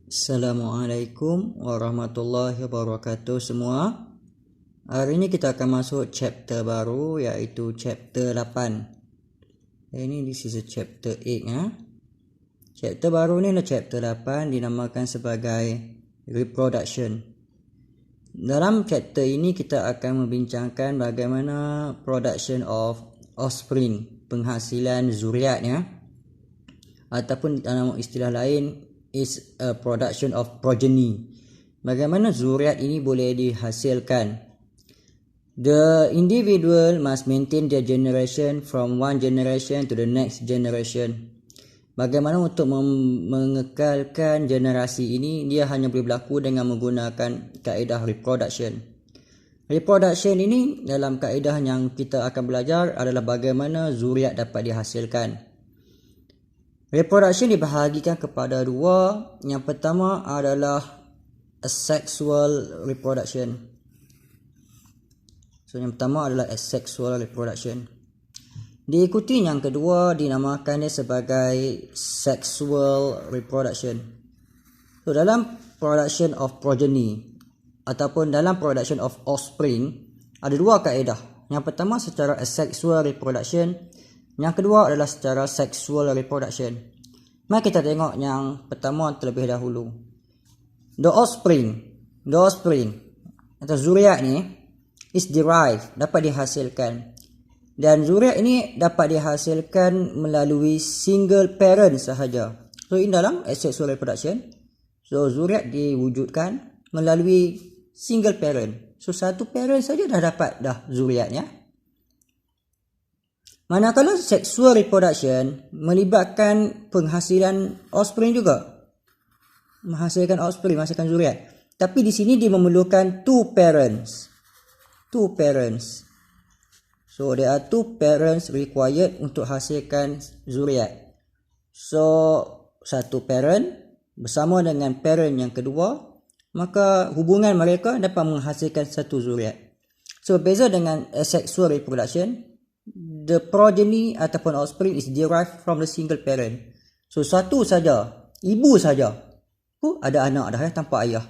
Assalamualaikum warahmatullahi wabarakatuh semua. Hari ini kita akan masuk chapter baru, iaitu chapter 8. Ini this is a chapter 8 . Chapter baru ni adalah chapter 8, dinamakan sebagai reproduction. Dalam chapter ini kita akan membincangkan bagaimana production of offspring, penghasilan zuriat ataupun dalam istilah lain is a production of progeny. Bagaimana zuriat ini boleh dihasilkan? The individual must maintain their generation from one generation to the next generation. Bagaimana untuk mengekalkan generasi ini? Dia hanya boleh berlaku dengan menggunakan kaedah reproduction. Reproduction ini dalam kaedah yang kita akan belajar adalah bagaimana zuriat dapat dihasilkan. Reproduction dibahagikan kepada dua. Yang pertama adalah asexual reproduction. Yang pertama adalah asexual reproduction. Diikuti yang kedua, dinamakannya sebagai sexual reproduction. Dalam production of progeny ataupun dalam production of offspring ada dua kaedah. Yang pertama secara asexual reproduction. Yang kedua adalah secara sexual reproduction. Mari kita tengok yang pertama terlebih dahulu. The offspring atau zuriat ni is derived, dapat dihasilkan. Dan zuriat ini dapat dihasilkan melalui single parent sahaja. Ini dalam asexual reproduction. Zuriat diwujudkan melalui single parent. Satu parent saja dah dapat zuriatnya. Manakala sexual reproduction melibatkan penghasilan offspring juga. Menghasilkan offspring, menghasilkan zuriat. Tapi di sini dia memerlukan two parents. There are two parents required untuk hasilkan zuriat. Satu parent bersama dengan parent yang kedua, maka hubungan mereka dapat menghasilkan satu zuriat. Beza dengan asexual reproduction, the progeny ataupun offspring is derived from the single parent. Satu saja, ibu saja ada anak dah tanpa ayah.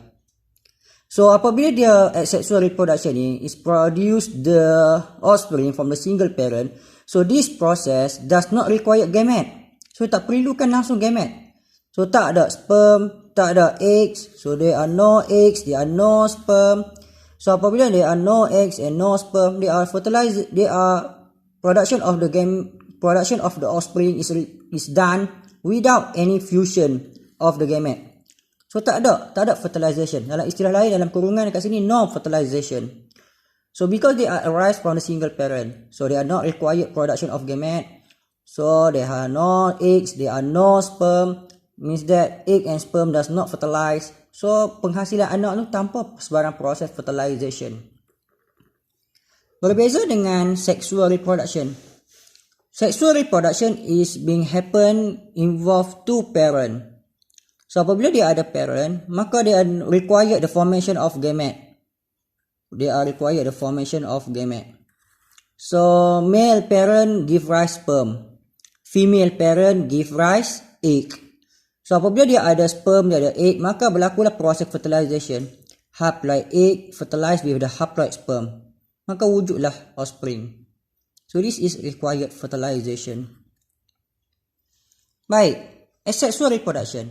Apabila dia asexual reproduction ni is produce the offspring from the single parent, this process does not require gamete. Tak perlukan langsung gamete. Tak ada sperm, tak ada eggs. There are no eggs, there are no sperm. Apabila there are no eggs and no sperm, they are fertilized, they are production of the offspring is done without any fusion of the gamete. Tak ada fertilization. Dalam istilah lain, dalam kurungan dekat sini, no fertilization. Because they are arise from the single parent, they are not required production of gamete. There are no eggs, there are no sperm, means that egg and sperm does not fertilize. Penghasilan anak tu tanpa sebarang proses fertilization. Berbeza dengan sexual reproduction. Sexual reproduction is being happen involve two parent. Apabila dia ada parent, maka they are required the formation of gamete. Male parent give rise sperm. Female parent give rise egg. Apabila dia ada sperm, dia ada egg, maka berlakulah proses fertilization. Haploid egg fertilized with the haploid sperm. Maka wujudlah offspring. This is required fertilization. Baik, asexual reproduction.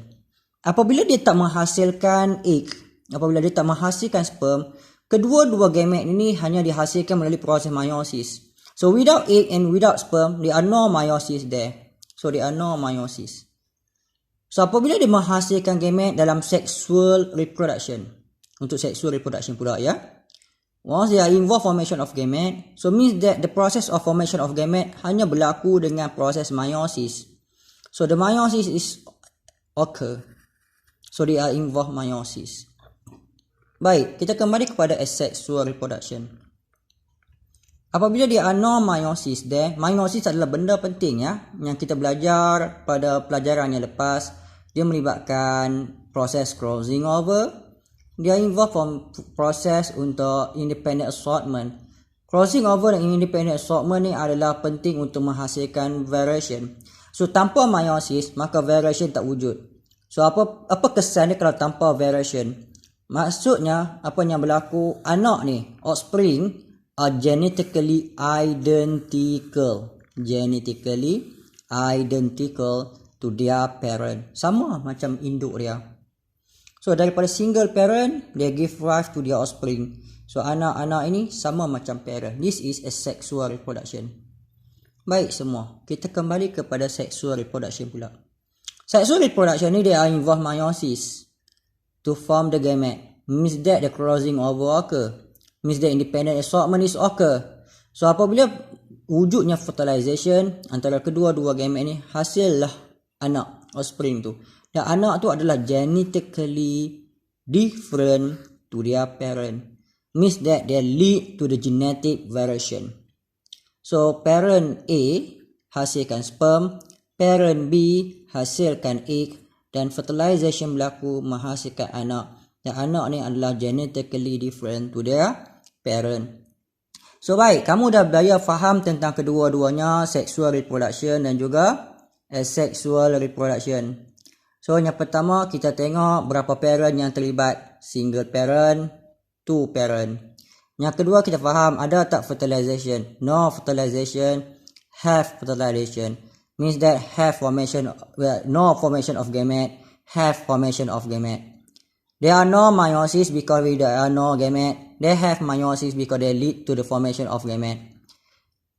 Apabila dia tak menghasilkan egg, apabila dia tak menghasilkan sperm, kedua-dua gamete ini hanya dihasilkan melalui proses meiosis. Without egg and without sperm, there are no meiosis there. Apabila dia menghasilkan gamete dalam sexual reproduction, untuk sexual reproduction pula once they are involved formation of gamete, means that the process of formation of gamete hanya berlaku dengan proses meiosis. The meiosis is occur. They are involved meiosis. Baik, kita kembali kepada asexual reproduction. Apabila dia are no meiosis there, meiosis adalah benda penting yang kita belajar pada pelajaran yang lepas. Dia melibatkan proses crossing over. Dia involve proses untuk independent assortment. Crossing over dan independent assortment ni adalah penting untuk menghasilkan variation. Tanpa meiosis, maka variation tak wujud. So apa kesan dia kalau tanpa variation? Maksudnya apa yang berlaku, anak ni, offspring are genetically identical. Genetically identical to their parent. Sama macam induk dia. So daripada single parent, they give rise to their offspring. So anak-anak ini sama macam parent. This is a sexual reproduction. Baik semua, kita kembali kepada sexual reproduction pula. Sexual reproduction ni dia involve meiosis to form the gamete. Means that the crossing over occur. Means that independent assortment is occur. So apabila wujudnya fertilization antara kedua-dua gamete ni, hasillah anak, offspring tu. Dan anak tu adalah genetically different to their parent. Means that they lead to the genetic variation. So parent A hasilkan sperm, parent B hasilkan egg, dan fertilization berlaku menghasilkan anak. Dan anak ni adalah genetically different to their parent. So baik, kamu dah belajar faham tentang kedua-duanya, sexual reproduction dan juga asexual reproduction. So yang pertama kita tengok berapa parent yang terlibat. Single parent, two parent. Yang kedua kita faham ada tak fertilization. No fertilization, half fertilization. Means that half formation, no formation of gamete, half formation of gamete. There are no meiosis because there are no gamete. They have meiosis because they lead to the formation of gamete.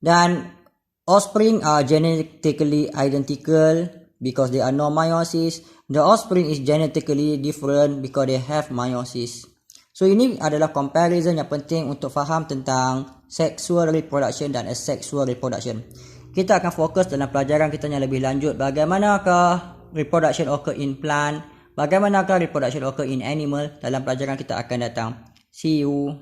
Dan offspring are genetically identical because there are no meiosis. The offspring is genetically different because they have meiosis. So ini adalah comparison yang penting untuk faham tentang sexual reproduction dan asexual reproduction. Kita akan fokus dalam pelajaran kita yang lebih lanjut bagaimanakah reproduction occur in plant, bagaimanakah reproduction occur in animal dalam pelajaran kita akan datang. See you.